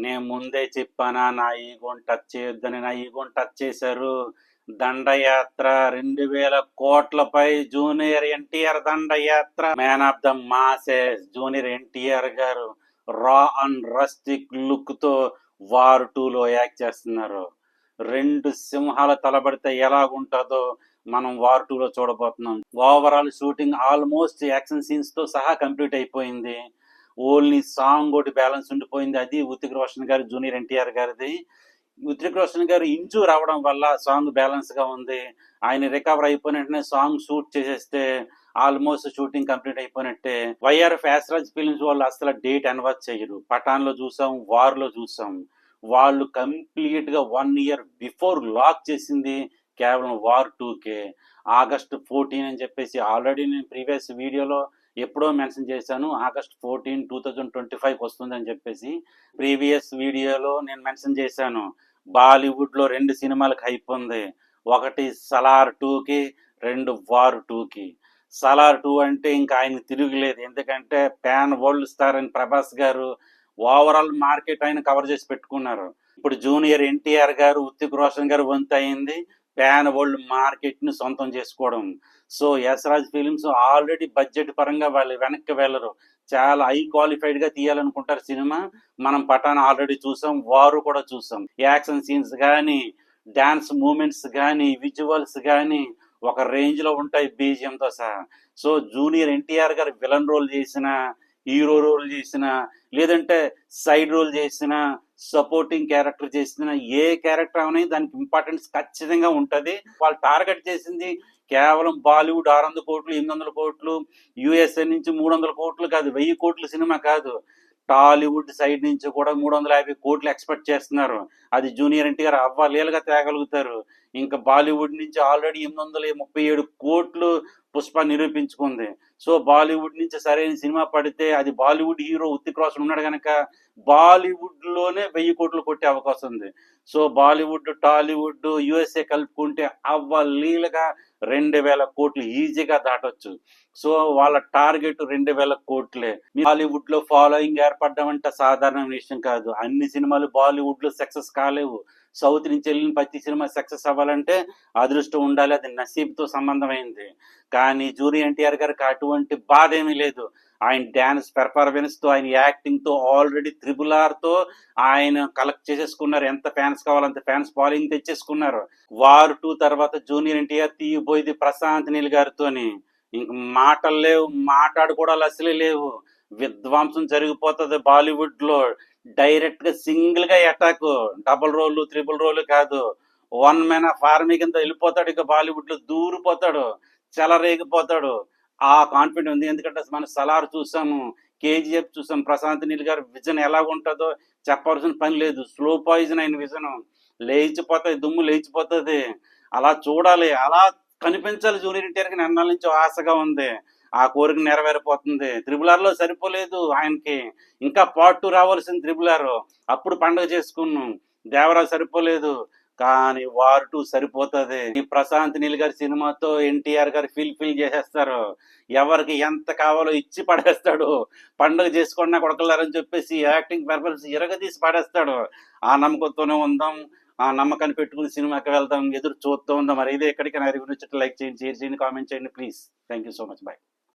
నేను ముందే చెప్పానా నా ఈగోని టచ్ చేయొద్దని, నా ఈగోని టచ్ చేశారు. దండయాత్ర 2000 కోట్లపై జూనియర్ ఎన్టీఆర్ దండయాత్ర, man of the masses junior NTR గారు రా అండ్ రస్టిక్ లుక్ తో వార్ 2లో యాక్ట్ చేస్తున్నారు. 2 సింహాల తలబడితే ఎలాగుంటుందో మనం వార్ 2లో చూడబోతున్నాం. Overall shooting almost action scenes తో సహా కంప్లీట్ అయిపోయింది. ఓన్లీ సాంగ్ ఒకటి బ్యాలెన్స్ ఉండిపోయింది. అది హృతిక్ రోషన్ గారు జూనియర్ ఎన్టీఆర్ గారిది. హృతిక్ రోషన్ గారు ఇంజూర్ అవడం వల్ల సాంగ్ బ్యాలెన్స్ గా ఉంది. ఆయన రికవర్ అయిపోయిన వెంటనే సాంగ్ షూట్ చేసేస్తే ఆల్మోస్ట్ షూటింగ్ కంప్లీట్ అయిపోయినట్టే. వైఆర్ఎఫ్ యాస్రాజ్ ఫిల్మ్స్ వాళ్ళు అసలు డేట్ అనౌన్స్ చేయరు. పఠాన్ లో చూసాం, వార్ లో చూసాం. వాళ్ళు కంప్లీట్ గా 1 year బిఫోర్ లాక్ చేసింది కేవలం వార్ 2కే. August 14 అని చెప్పేసి ఆల్రెడీ నేను ప్రీవియస్ వీడియోలో ఎప్పుడో మెన్షన్ చేశాను. August 14, 2025 వస్తుందని చెప్పేసి ప్రీవియస్ వీడియోలో నేను మెన్షన్ చేశాను. బాలీవుడ్ లో 2 సినిమాలకు హైప్ ఉంది. ఒకటి సలార్ 2కి, 2 వార్ 2కి. సలార్ 2 అంటే ఇంకా ఆయన తిరుగులేదు. ఎందుకంటే పాన్ వరల్డ్ స్టార్ అని ప్రభాస్ గారు ఓవరాల్ మార్కెట్ ఆయన కవర్ చేసి పెట్టుకున్నారు. ఇప్పుడు జూనియర్ ఎన్టీఆర్ గారు, హృతిక్ రోషన్ గారు వంతు అయింది పాన్ వరల్డ్ మార్కెట్ ని సొంతం చేసుకోవడం. So Yashraj films already budget పరంగా వాళ్ళు వెనక్కి వెళ్ళరు. చాలా హై క్వాలిఫైడ్ గా తీయాలనుకుంటారు సినిమా. మనం పఠాన్ ఆల్రెడీ చూసాం, వారు కూడా చూసాం. యాక్షన్ సీన్స్ కానీ, డాన్స్ మూమెంట్స్ కానీ, విజువల్స్ కానీ ఒక రేంజ్ లో ఉంటాయి బీజిఎం తో సహా. సో జూనియర్ ఎన్టీఆర్ గారు విలన్ రోల్ చేసిన, హీరో రోల్ చేసిన, లేదంటే సైడ్ రోల్ చేసిన, సపోర్టింగ్ క్యారెక్టర్ చేసిన ఏ క్యారెక్టర్ అనేది దానికి ఇంపార్టెన్స్ ఖచ్చితంగా ఉంటది. వాళ్ళు టార్గెట్ చేసింది కేవలం బాలీవుడ్ 600 కోట్లు, 800 కోట్లు, యుఎస్ఏ నుంచి 300 కోట్లు కాదు, 1000 కోట్ల సినిమా కాదు. టాలీవుడ్ సైడ్ నుంచి కూడా 350 కోట్లు ఎక్స్పెక్ట్ చేస్తున్నారు. అది జూనియర్ ఎన్టీఆర్ అవ్వలేలుగా తేగలుగుతారు. ఇంకా బాలీవుడ్ నుంచి ఆల్రెడీ 837 కోట్లు పుష్ప నిరూపించుకుంది. సో బాలీవుడ్ నుంచి సరైన సినిమా పడితే అది బాలీవుడ్ హీరో హృతిక్ రోషన్ ఉన్నాడు కనుక బాలీవుడ్ లోనే 1000 కోట్లు కొట్టే అవకాశం ఉంది. సో బాలీవుడ్, టాలీవుడ్, యుఎస్ఏ కలుపుకుంటే అవ్వలీలుగా 2000 కోట్లు ఈజీగా దాటొచ్చు. సో వాళ్ళ టార్గెట్ 2000 కోట్లే. బాలీవుడ్ లో ఫాలోయింగ్ ఏర్పడడం అంటే సాధారణ విషయం కాదు. అన్ని సినిమాలు బాలీవుడ్ లో సక్సెస్ కాలేవు. సౌత్ నుంచి వెళ్ళిన ప్రతి సినిమా సక్సెస్ అవ్వాలంటే అదృష్టం ఉండాలి, అది నసీబ్తో సంబంధమైంది. కానీ జూనియర్ ఎన్టీఆర్ గారికి అటువంటి బాధ ఏమీ లేదు. ఆయన డాన్స్ పెర్ఫార్మెన్స్ తో, ఆయన యాక్టింగ్ తో ఆల్రెడీ RRR తో ఆయన కలెక్ట్ చేసేసుకున్నారు. ఎంత ఫ్యాన్స్ కావాలంత ఫ్యాన్స్ ఫాలోయింగ్ తెచ్చేసుకున్నారు. వార్ 2 తర్వాత జూనియర్ ఎన్టీఆర్ తీయబోయేది ప్రశాంత్ నీల్ గారితోని. ఇంక మాటలు లేవు, మాట్లాడుకోవడాలు అసలే లేవు. విధ్వంసం జరిగిపోతుంది బాలీవుడ్ లో. డైరెక్ట్ గా సింగిల్ గా attack, double role, triple role కాదు, 1 man ఆఫ్ ఆర్మీ కింద వెళ్ళిపోతాడు. ఇక బాలీవుడ్ లో దూరిపోతాడు, చెలరేగిపోతాడు. ఆ కాన్ఫిడెంట్ ఉంది. ఎందుకంటే మనం సలార్ చూసాము, కేజీఎఫ్ చూసాం. ప్రశాంత్ నీల్ గారి విజన్ ఎలా ఉంటుందో చెప్పాల్సిన పని లేదు. స్లో పాయిజన్ అయిన విజన్, లేచిపోతాయి, దుమ్ము లేచిపోతుంది. అలా చూడాలి, అలా కనిపించాలి జూనియర్ ఎన్టీఆర్కి. నెన్నాళ్ళ నుంచి ఆశగా ఉంది. ఆ కోరిక నెరవేరిపోతుంది. RRR లో సరిపోలేదు ఆయనకి, ఇంకా పార్ట్ 2 రావాల్సింది RRR. అప్పుడు పండుగ చేసుకున్నాం. దేవరాజ్ సరిపోలేదు, కానీ వార్ 2 సరిపోతుంది. ఈ ప్రశాంత్ నీల్ గారి సినిమాతో ఎన్టీఆర్ గారు ఫిల్ చేసేస్తారు. ఎవరికి ఎంత కావాలో ఇచ్చి పడేస్తాడు. పండుగ చేసుకున్నా కొడకలారని చెప్పేసి యాక్టింగ్ పెర్ఫార్మెన్స్ ఇరగదీసి పడేస్తాడు. ఆ నమ్మకంతోనే ఉందాం, ఆ నమ్మకాన్ని పెట్టుకుని సినిమాకి వెళ్దాం, ఎదురు చూస్తూ ఉందాం. మరి ఇదే ఎక్కడికైనా రివ్యూ నచ్చితే లైక్ చేయండి, షేర్ చేయండి, కామెంట్ చేయండి please. Thank you so much. Bye.